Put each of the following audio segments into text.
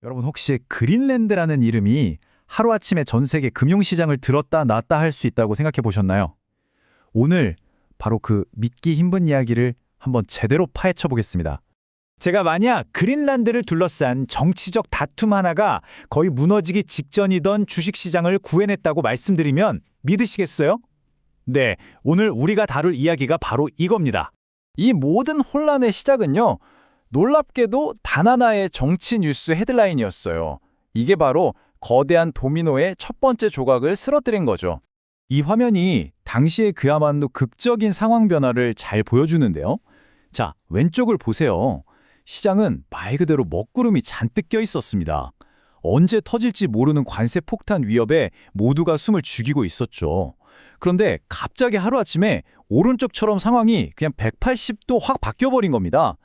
여러분 혹시 그린랜드라는 이름이 하루아침에 전 세계 금융시장을 들었다 놨다 할 수 있다고 생각해 보셨나요? 오늘 바로 그 믿기 힘든 이야기를 한번 제대로 파헤쳐 보겠습니다. 제가 만약 그린란드를 둘러싼 정치적 다툼 하나가 거의 무너지기 직전이던 주식시장을 구해냈다고 말씀드리면 믿으시겠어요? 네, 오늘 우리가 다룰 이야기가 바로 이겁니다. 이 모든 혼란의 시작은요, 놀랍게도 단 하나의 정치 뉴스 헤드라인이었어요. 이게 바로 거대한 도미노의 첫 번째 조각을 쓰러뜨린 거죠. 이 화면이 당시의 그야말로 극적인 상황 변화를 잘 보여주는데요. 자, 왼쪽을 보세요. 시장은 말 그대로 먹구름이 잔뜩 껴 있었습니다. 언제 터질지 모르는 관세 폭탄 위협에 모두가 숨을 죽이고 있었죠. 그런데 갑자기 하루아침에 오른쪽처럼 상황이 그냥 180도 확 바뀌어버린 겁니다.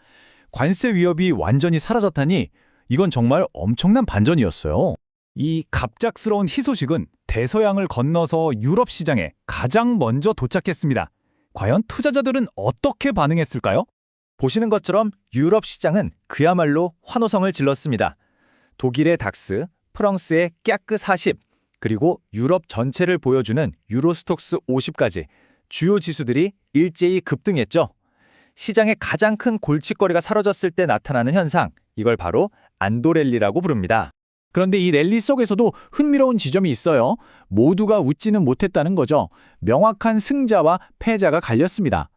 관세 위협이 완전히 사라졌다니 이건 정말 엄청난 반전이었어요. 이 갑작스러운 희소식은 대서양을 건너서 유럽 시장에 가장 먼저 도착했습니다. 과연 투자자들은 어떻게 반응했을까요? 보시는 것처럼 유럽 시장은 그야말로 환호성을 질렀습니다. 독일의 닥스, 프랑스의 깨크 40, 그리고 유럽 전체를 보여주는 유로스톡스 50까지 주요 지수들이 일제히 급등했죠. 시장의 가장 큰 골칫거리가 사라졌을 때 나타나는 현상, 이걸 바로 안도랠리라고 부릅니다. 그런데 이 랠리 속에서도 흥미로운 지점이 있어요. 모두가 웃지는 못했다는 거죠. 명확한 승자와 패자가 갈렸습니다.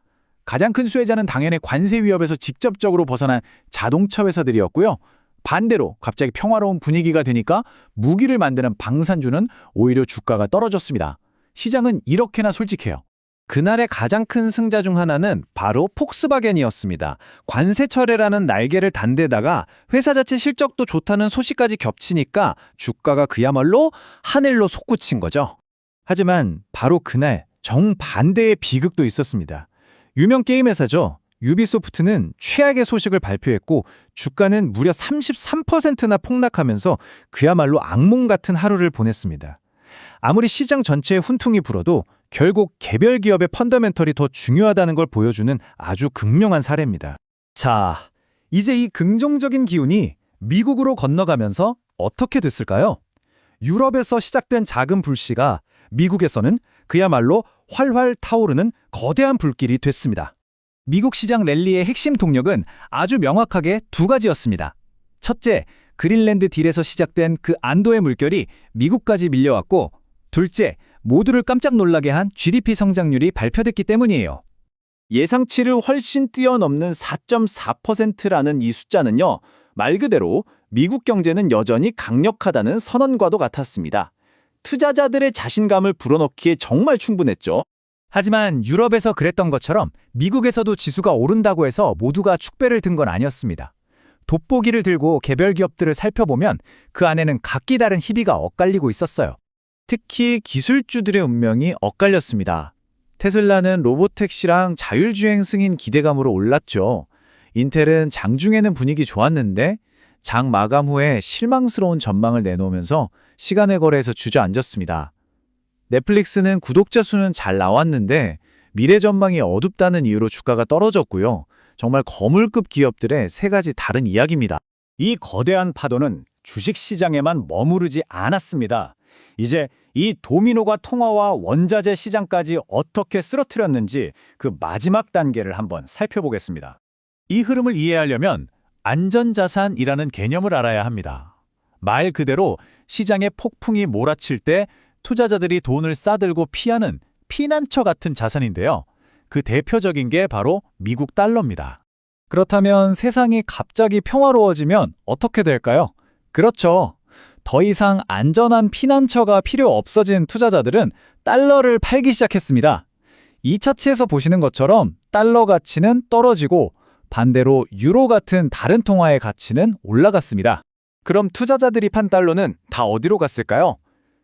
가장 큰 수혜자는 당연히 관세 위협에서 직접적으로 벗어난 자동차 회사들이었고요. 반대로 갑자기 평화로운 분위기가 되니까 무기를 만드는 방산주는 오히려 주가가 떨어졌습니다. 시장은 이렇게나 솔직해요. 그날의 가장 큰 승자 중 하나는 바로 폭스바겐이었습니다. 관세 철회라는 날개를 단 데다가 회사 자체 실적도 좋다는 소식까지 겹치니까 주가가 그야말로 하늘로 솟구친 거죠. 하지만 바로 그날 정반대의 비극도 있었습니다. 유명 게임 회사죠. 유비소프트는 최악의 소식을 발표했고 주가는 무려 33%나 폭락하면서 그야말로 악몽 같은 하루를 보냈습니다. 아무리 시장 전체에 훈풍이 불어도 결국 개별 기업의 펀더멘털이 더 중요하다는 걸 보여주는 아주 극명한 사례입니다. 자, 이제 이 긍정적인 기운이 미국으로 건너가면서 어떻게 됐을까요? 유럽에서 시작된 작은 불씨가 미국에서는 그야말로 활활 타오르는 거대한 불길이 됐습니다. 미국 시장 랠리의 핵심 동력은 아주 명확하게 두 가지였습니다. 첫째, 그린랜드 딜에서 시작된 그 안도의 물결이 미국까지 밀려왔고, 둘째, 모두를 깜짝 놀라게 한 GDP 성장률이 발표됐기 때문이에요. 예상치를 훨씬 뛰어넘는 4.4%라는 이 숫자는요, 말 그대로 미국 경제는 여전히 강력하다는 선언과도 같았습니다. 투자자들의 자신감을 불어넣기에 정말 충분했죠. 하지만 유럽에서 그랬던 것처럼 미국에서도 지수가 오른다고 해서 모두가 축배를 든 건 아니었습니다. 돋보기를 들고 개별 기업들을 살펴보면 그 안에는 각기 다른 희비가 엇갈리고 있었어요. 특히 기술주들의 운명이 엇갈렸습니다. 테슬라는 로보택시랑 자율주행 승인 기대감으로 올랐죠. 인텔은 장중에는 분위기 좋았는데 장 마감 후에 실망스러운 전망을 내놓으면서 시간의 거래에서 주저앉았습니다. 넷플릭스는 구독자 수는 잘 나왔는데 미래 전망이 어둡다는 이유로 주가가 떨어졌고요. 정말 거물급 기업들의 세 가지 다른 이야기입니다. 이 거대한 파도는 주식시장에만 머무르지 않았습니다. 이제 이 도미노가 통화와 원자재 시장까지 어떻게 쓰러뜨렸는지 그 마지막 단계를 한번 살펴보겠습니다. 이 흐름을 이해하려면 안전자산이라는 개념을 알아야 합니다. 말 그대로 시장에 폭풍이 몰아칠 때 투자자들이 돈을 싸들고 피하는 피난처 같은 자산인데요. 그 대표적인 게 바로 미국 달러입니다. 그렇다면 세상이 갑자기 평화로워지면 어떻게 될까요? 그렇죠. 더 이상 안전한 피난처가 필요 없어진 투자자들은 달러를 팔기 시작했습니다. 이 차트에서 보시는 것처럼 달러 가치는 떨어지고 반대로 유로 같은 다른 통화의 가치는 올라갔습니다. 그럼 투자자들이 판 달러는 다 어디로 갔을까요?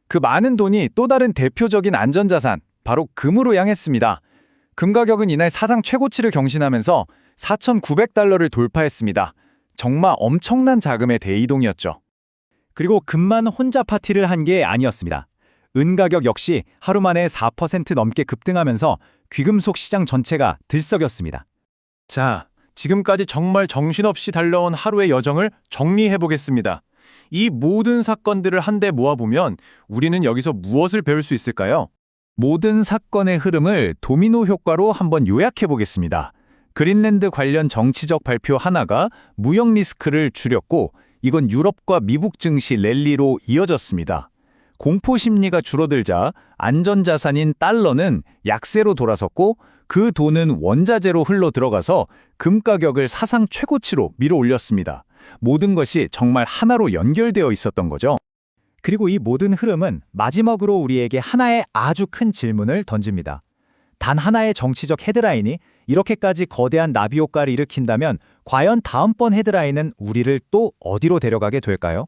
그 많은 돈이 또 다른 대표적인 안전자산, 바로 금으로 향했습니다. 금 가격은 이날 사상 최고치를 경신하면서 4,900달러를 돌파했습니다. 정말 엄청난 자금의 대이동이었죠. 그리고 금만 혼자 파티를 한 게 아니었습니다. 은 가격 역시 하루 만에 4% 넘게 급등하면서 귀금속 시장 전체가 들썩였습니다. 자, 지금까지 정말 정신없이 달려온 하루의 여정을 정리해보겠습니다. 이 모든 사건들을 한데 모아보면 우리는 여기서 무엇을 배울 수 있을까요? 모든 사건의 흐름을 도미노 효과로 한번 요약해 보겠습니다. 그린랜드 관련 정치적 발표 하나가 무역 리스크를 줄였고 이건 유럽과 미국 증시 랠리로 이어졌습니다. 공포 심리가 줄어들자 안전자산인 달러는 약세로 돌아섰고 그 돈은 원자재로 흘러 들어가서 금 가격을 사상 최고치로 밀어 올렸습니다. 모든 것이 정말 하나로 연결되어 있었던 거죠. 그리고 이 모든 흐름은 마지막으로 우리에게 하나의 아주 큰 질문을 던집니다. 단 하나의 정치적 헤드라인이 이렇게까지 거대한 나비 효과를 일으킨다면 과연 다음번 헤드라인은 우리를 또 어디로 데려가게 될까요?